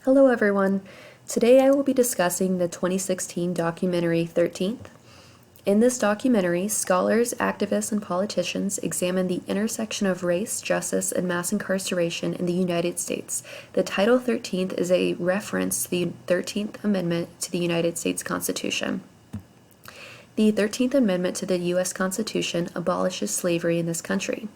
Hello everyone. Today I will be discussing the 2016 documentary 13th. In this documentary, scholars, activists, and politicians examine the intersection of race, justice, and mass incarceration in the United States. The title 13th is a reference to the 13th Amendment to the United States Constitution. The 13th Amendment to the U.S. Constitution abolishes slavery in this country.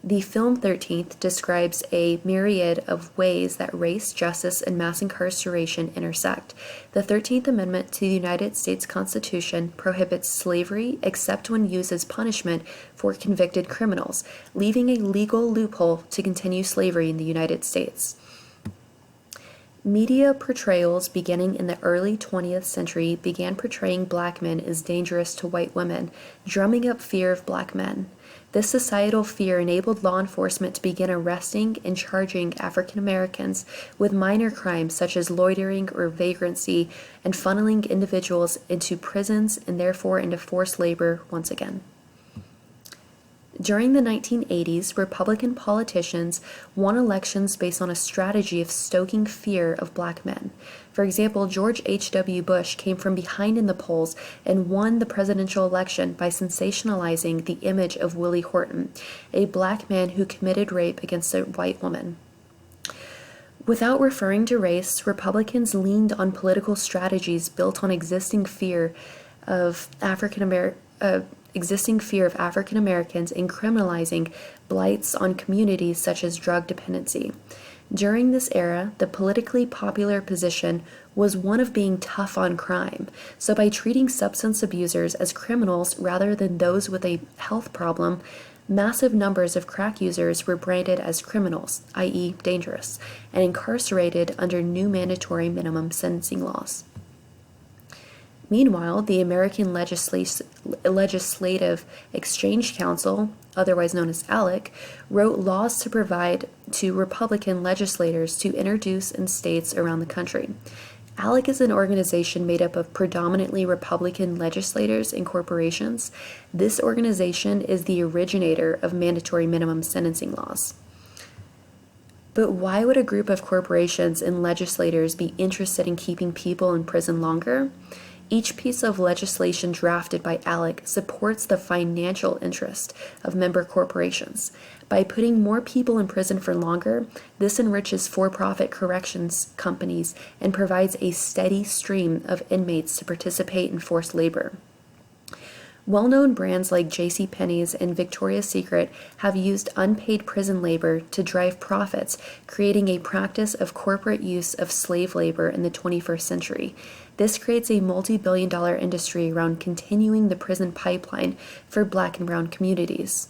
The film 13th describes a myriad of ways that race, justice, and mass incarceration intersect. The 13th Amendment to the United States Constitution prohibits slavery except when used as punishment for convicted criminals, leaving a legal loophole to continue slavery in the United States. Media portrayals beginning in the early 20th century began portraying black men as dangerous to white women, drumming up fear of black men. This societal fear enabled law enforcement to begin arresting and charging African Americans with minor crimes such as loitering or vagrancy and funneling individuals into prisons and therefore into forced labor once again. During the 1980s, Republican politicians won elections based on a strategy of stoking fear of black men. For example, George H.W. Bush came from behind in the polls and won the presidential election by sensationalizing the image of Willie Horton, a black man who committed rape against a white woman. Without referring to race, Republicans leaned on political strategies built on existing fear of African Americans and criminalizing blights on communities such as drug dependency. During this era, the politically popular position was one of being tough on crime. So by treating substance abusers as criminals rather than those with a health problem, massive numbers of crack users were branded as criminals, i.e. dangerous, and incarcerated under new mandatory minimum sentencing laws. Meanwhile, the American Legislative Exchange Council, otherwise known as ALEC, wrote laws to provide to Republican legislators to introduce in states around the country. ALEC is an organization made up of predominantly Republican legislators and corporations. This organization is the originator of mandatory minimum sentencing laws. But why would a group of corporations and legislators be interested in keeping people in prison longer? Each piece of legislation drafted by ALEC supports the financial interest of member corporations. By putting more people in prison for longer, this enriches for-profit corrections companies and provides a steady stream of inmates to participate in forced labor. Well-known brands like JCPenney's and Victoria's Secret have used unpaid prison labor to drive profits, creating a practice of corporate use of slave labor in the 21st century. This creates a multi-billion-dollar industry around continuing the prison pipeline for black and brown communities.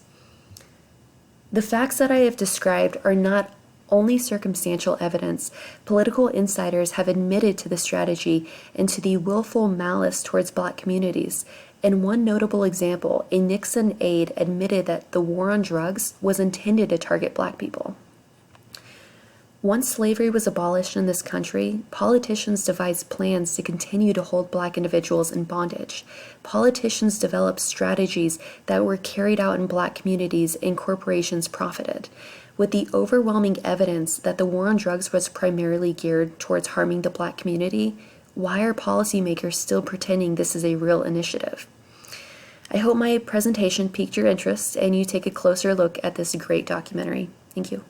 The facts that I have described are not only circumstantial evidence. Political insiders have admitted to the strategy and to the willful malice towards black communities. In one notable example, a Nixon aide admitted that the war on drugs was intended to target black people. Once slavery was abolished in this country, politicians devised plans to continue to hold black individuals in bondage. Politicians developed strategies that were carried out in black communities and corporations profited. With the overwhelming evidence that the war on drugs was primarily geared towards harming the black community, why are policymakers still pretending this is a real initiative? I hope my presentation piqued your interest and you take a closer look at this great documentary. Thank you.